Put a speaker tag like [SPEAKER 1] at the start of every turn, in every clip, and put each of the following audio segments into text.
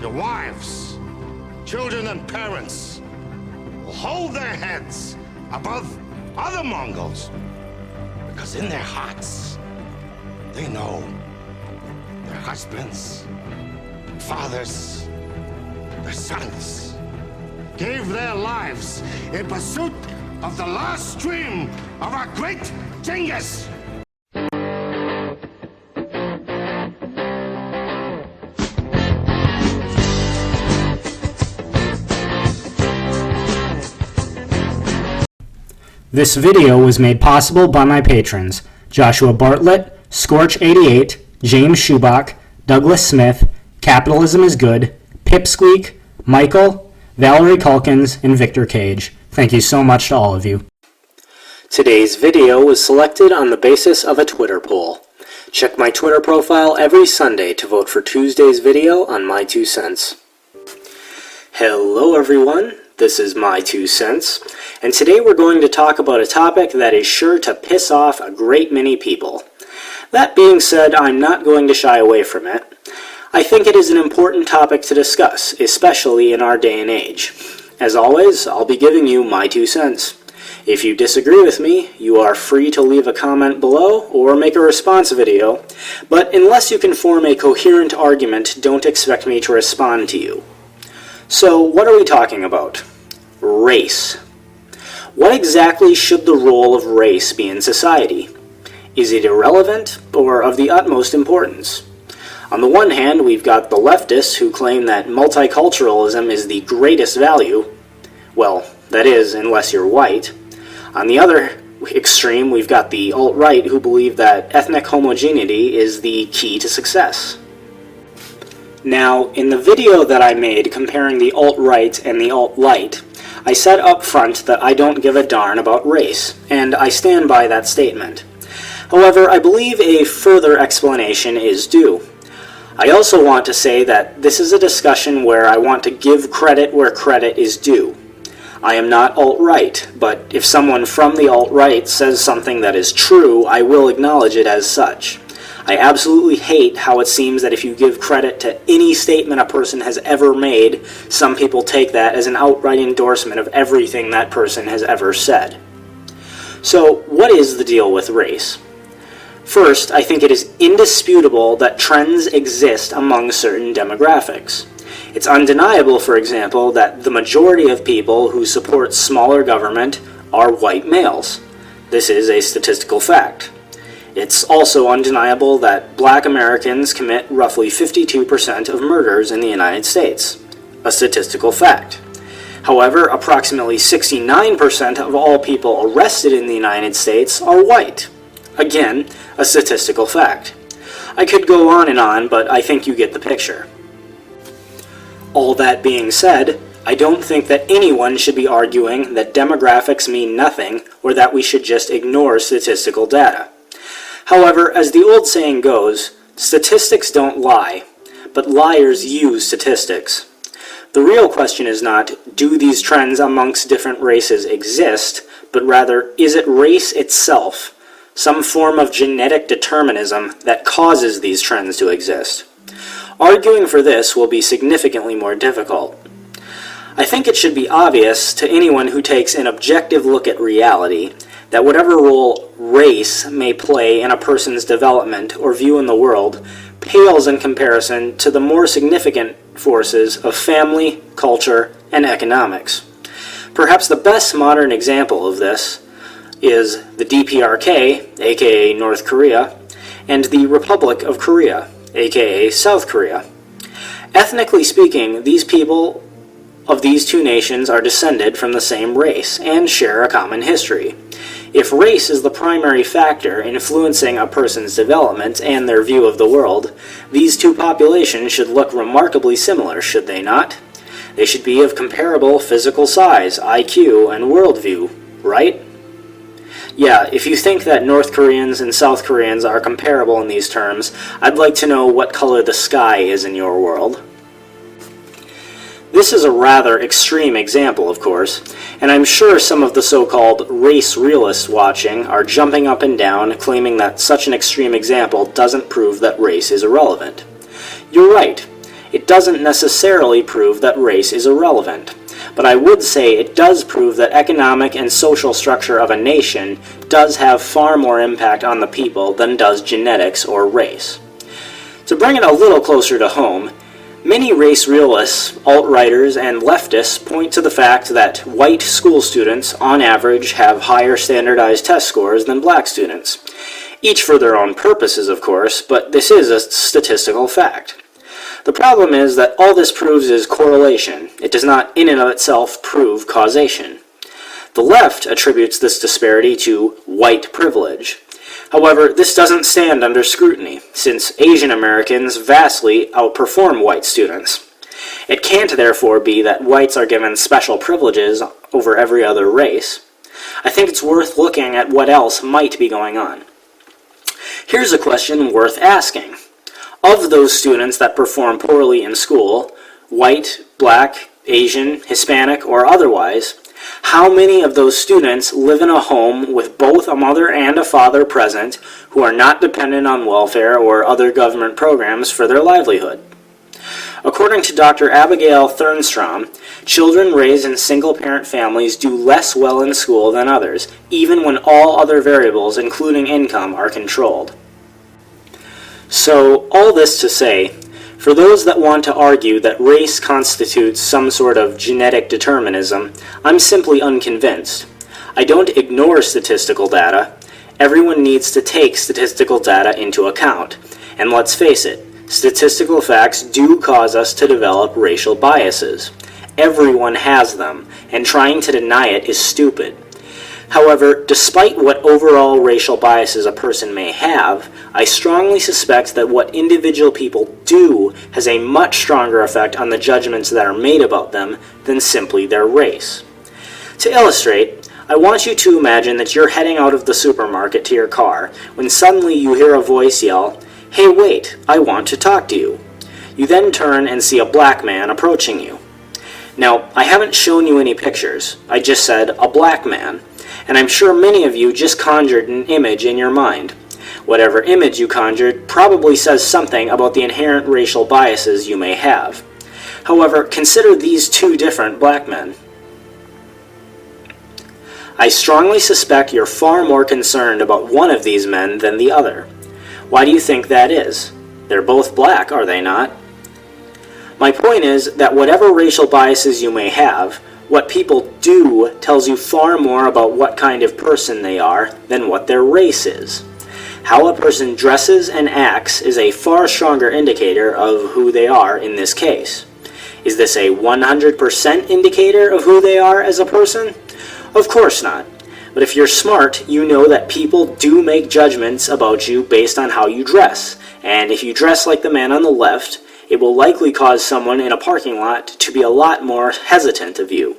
[SPEAKER 1] your wives, children, and parents will hold their heads above other Mongols, because in their hearts, they know their husbands, fathers, their sons gave their lives in pursuit of the last dream of our great Genghis.
[SPEAKER 2] This video was made possible by my patrons, Joshua Bartlett, Scorch88, James Schubach, Douglas Smith, Capitalism is Good, Pipsqueak, Michael, Valerie Calkins, and Victor Cage. Thank you so much to all of you. Today's video was selected on the basis of a Twitter poll. Check my Twitter profile every Sunday to vote for Tuesday's video on My 2 Cents. Hello everyone, this is My 2 Cents, and today we're going to talk about a topic that is sure to piss off a great many people. That being said, I'm not going to shy away from it. I think it is an important topic to discuss, especially in our day and age. As always, I'll be giving you my 2 cents. If you disagree with me, you are free to leave a comment below or make a response video, but unless you can form a coherent argument, don't expect me to respond to you. So, what are we talking about? Race. What exactly should the role of race be in society? Is it irrelevant or of the utmost importance? On the one hand, we've got the leftists who claim that multiculturalism is the greatest value. Well, that is, unless you're white. On the other extreme, we've got the alt-right who believe that ethnic homogeneity is the key to success. Now, in the video that I made comparing the alt-right and the alt-light, I said up front that I don't give a darn about race, and I stand by that statement. However, I believe a further explanation is due. I also want to say that this is a discussion where I want to give credit where credit is due. I am not alt-right, but if someone from the alt-right says something that is true, I will acknowledge it as such. I absolutely hate how it seems that if you give credit to any statement a person has ever made, some people take that as an outright endorsement of everything that person has ever said. So, what is the deal with race? First, I think it is indisputable that trends exist among certain demographics. It's undeniable, for example, that the majority of people who support smaller government are white males. This is a statistical fact. It's also undeniable that black Americans commit roughly 52% of murders in the United States. A statistical fact. However, approximately 69% of all people arrested in the United States are white. Again, a statistical fact. I could go on, but I think you get the picture. All that being said, I don't think that anyone should be arguing that demographics mean nothing or that we should just ignore statistical data. However, as the old saying goes, statistics don't lie, but liars use statistics. The real question is not, do these trends amongst different races exist, but rather, is it race itself, some form of genetic determinism that causes these trends to exist? Arguing for this will be significantly more difficult. I think it should be obvious to anyone who takes an objective look at reality that whatever role race may play in a person's development or view in the world pales in comparison to the more significant forces of family, culture, and economics. Perhaps the best modern example of this is the DPRK, aka North Korea, and the Republic of Korea, aka South Korea. Ethnically speaking, these people of these two nations are descended from the same race and share a common history. If race is the primary factor influencing a person's development and their view of the world, these two populations should look remarkably similar, should they not? They should be of comparable physical size, IQ, and worldview, right? Yeah, if you think that North Koreans and South Koreans are comparable in these terms, I'd like to know what color the sky is in your world. This is a rather extreme example, of course, and I'm sure some of the so-called race realists watching are jumping up and down claiming that such an extreme example doesn't prove that race is irrelevant. You're right. it doesn't necessarily prove that race is irrelevant. But I would say it does prove that economic and social structure of a nation does have far more impact on the people than does genetics or race. To bring it a little closer to home, many race realists, alt-righters, and leftists point to the fact that white school students, on average, have higher standardized test scores than black students. Each for their own purposes, of course, but this is a statistical fact. The problem is that all this proves is correlation. It does not in and of itself prove causation. The left attributes this disparity to white privilege. However, this doesn't stand under scrutiny, since Asian Americans vastly outperform white students. It can't therefore be that whites are given special privileges over every other race. I think it's worth looking at what else might be going on. Here's a question worth asking. Of those students that perform poorly in school, white, black, Asian, Hispanic, or otherwise, how many of those students live in a home with both a mother and a father present who are not dependent on welfare or other government programs for their livelihood? According to Dr. Abigail Thernstrom, children raised in single-parent families do less well in school than others, even when all other variables, including income, are controlled. So, all this to say, for those that want to argue that race constitutes some sort of genetic determinism, I'm simply unconvinced. I don't ignore statistical data. Everyone needs to take statistical data into account. And let's face it, statistical facts do cause us to develop racial biases. Everyone has them, and trying to deny it is stupid. However, despite what overall racial biases a person may have, I strongly suspect that what individual people do has a much stronger effect on the judgments that are made about them than simply their race. To illustrate, I want you to imagine that you're heading out of the supermarket to your car when suddenly you hear a voice yell, "Hey, wait, I want to talk to you." You then turn and see a black man approaching you. Now, I haven't shown you any pictures. I just said a black man. And I'm sure many of you just conjured an image in your mind. Whatever image you conjured probably says something about the inherent racial biases you may have. However, consider these two different black men. I strongly suspect you're far more concerned about one of these men than the other. Why do you think that is? They're both black, are they not? My point is that whatever racial biases you may have, what people do tells you far more about what kind of person they are than what their race is. How a person dresses and acts is a far stronger indicator of who they are in this case. Is this a 100% indicator of who they are as a person? Of course not. But if you're smart, you know that people do make judgments about you based on how you dress. And if you dress like the man on the left, it will likely cause someone in a parking lot to be a lot more hesitant of you.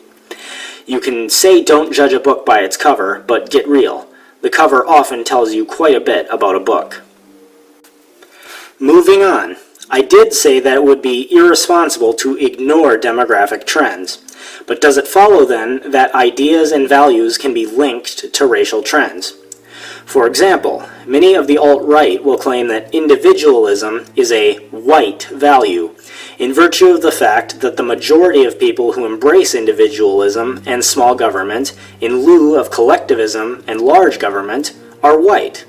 [SPEAKER 2] You can say don't judge a book by its cover, but get real. The cover often tells you quite a bit about a book. Moving on, I did say that it would be irresponsible to ignore demographic trends. But does it follow then that ideas and values can be linked to racial trends? For example, many of the alt-right will claim that individualism is a white value, in virtue of the fact that the majority of people who embrace individualism and small government in lieu of collectivism and large government are white.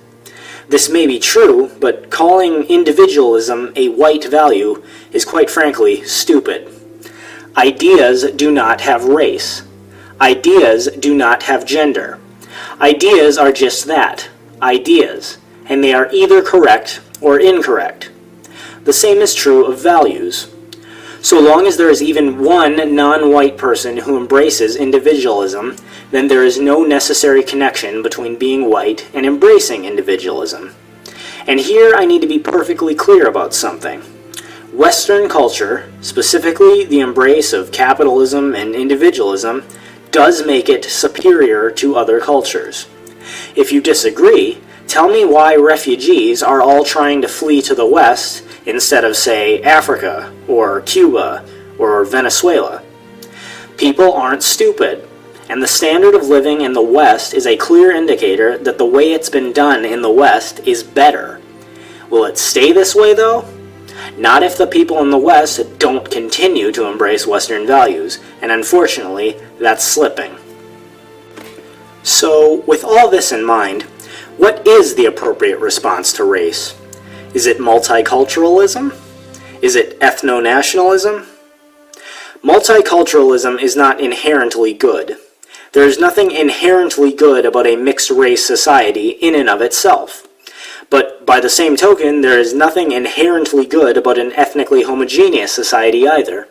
[SPEAKER 2] This may be true, but calling individualism a white value is quite frankly stupid. Ideas do not have race. Ideas do not have gender. Ideas are just that, ideas, and they are either correct or incorrect. The same is true of values. So long as there is even one non-white person who embraces individualism, then there is no necessary connection between being white and embracing individualism. And here I need to be perfectly clear about something. Western culture, specifically the embrace of capitalism and individualism, does make it superior to other cultures. If you disagree, tell me why refugees are all trying to flee to the West instead of, say, Africa, or Cuba, or Venezuela. People aren't stupid, and the standard of living in the West is a clear indicator that the way it's been done in the West is better. Will it stay this way, though? Not if the people in the West don't continue to embrace Western values, and unfortunately, that's slipping. So, with all this in mind, what is the appropriate response to race? Is it multiculturalism? Is it ethno-nationalism? Multiculturalism is not inherently good. There is nothing inherently good about a mixed-race society in and of itself. But by the same token, there is nothing inherently good about an ethnically homogeneous society either.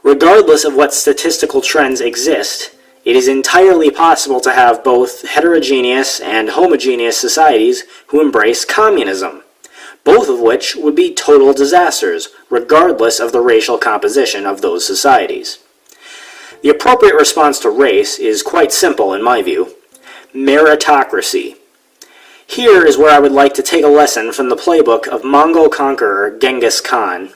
[SPEAKER 2] Regardless of what statistical trends exist, it is entirely possible to have both heterogeneous and homogeneous societies who embrace communism, both of which would be total disasters, regardless of the racial composition of those societies. The appropriate response to race is quite simple in my view: meritocracy. Here is where I would like to take a lesson from the playbook of Mongol conqueror Genghis Khan.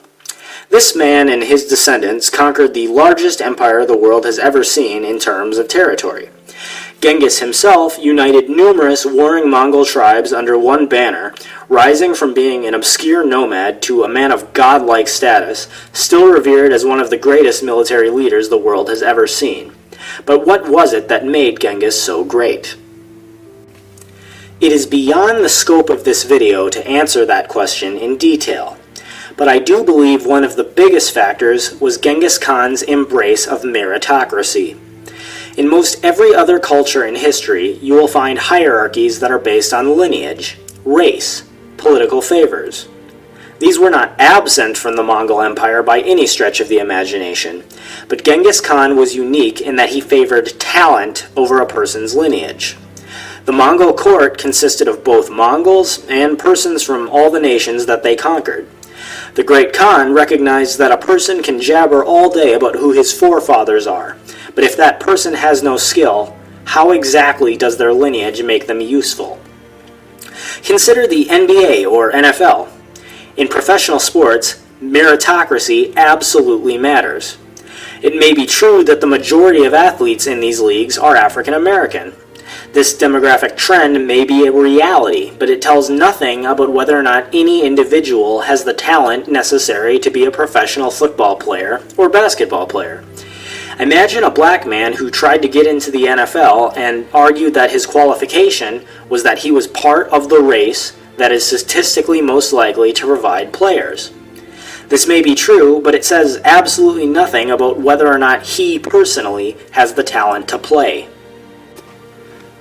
[SPEAKER 2] This man and his descendants conquered the largest empire the world has ever seen in terms of territory. Genghis himself united numerous warring Mongol tribes under one banner, rising from being an obscure nomad to a man of godlike status, still revered as one of the greatest military leaders the world has ever seen. But what was it that made Genghis so great? It is beyond the scope of this video to answer that question in detail, but I do believe one of the biggest factors was Genghis Khan's embrace of meritocracy. In most every other culture in history, you will find hierarchies that are based on lineage, race, political favors. These were not absent from the Mongol Empire by any stretch of the imagination, but Genghis Khan was unique in that he favored talent over a person's lineage. The Mongol court consisted of both Mongols and persons from all the nations that they conquered. The great Khan recognized that a person can jabber all day about who his forefathers are, but if that person has no skill, how exactly does their lineage make them useful? Consider the NBA or NFL. In professional sports, meritocracy absolutely matters. It may be true that the majority of athletes in these leagues are African American. This demographic trend may be a reality, but it tells nothing about whether or not any individual has the talent necessary to be a professional football player or basketball player. Imagine a black man who tried to get into the NFL and argued that his qualification was that he was part of the race that is statistically most likely to provide players. This may be true, but it says absolutely nothing about whether or not he personally has the talent to play.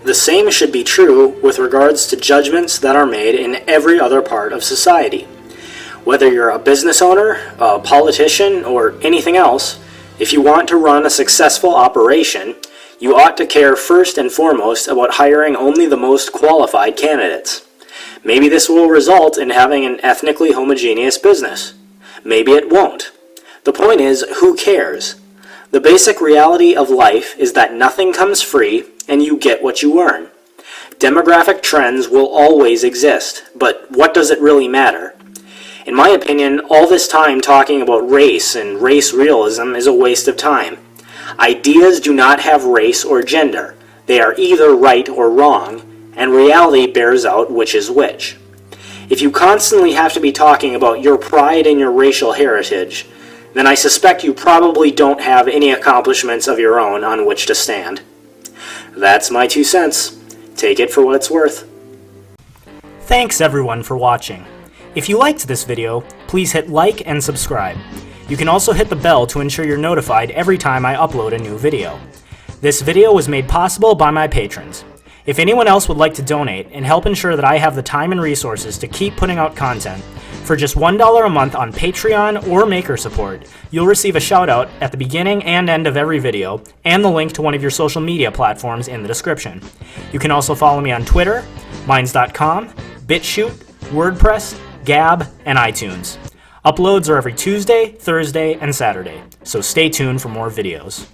[SPEAKER 2] The same should be true with regards to judgments that are made in every other part of society. Whether you're a business owner, a politician, or anything else, if you want to run a successful operation, you ought to care first and foremost about hiring only the most qualified candidates. Maybe this will result in having an ethnically homogeneous business. Maybe it won't. The point is, who cares? The basic reality of life is that nothing comes free, and you get what you earn. Demographic trends will always exist, but what does it really matter? In my opinion, all this time talking about race and race realism is a waste of time. Ideas do not have race or gender. They are either right or wrong, and reality bears out which is which. If you constantly have to be talking about your pride in your racial heritage, then I suspect you probably don't have any accomplishments of your own on which to stand. That's my 2 cents. Take it for what it's worth. Thanks everyone for watching. If you liked this video, please hit like and subscribe. You can also hit the bell to ensure you're notified every time I upload a new video. This video was made possible by my patrons. If anyone else would like to donate and help ensure that I have the time and resources to keep putting out content, for just $1 a month on Patreon or Maker Support, you'll receive a shout out at the beginning and end of every video, and the link to one of your social media platforms in the description. You can also follow me on Twitter, Minds.com, BitChute, WordPress, Gab, and iTunes. Uploads are every Tuesday, Thursday, and Saturday, so stay tuned for more videos.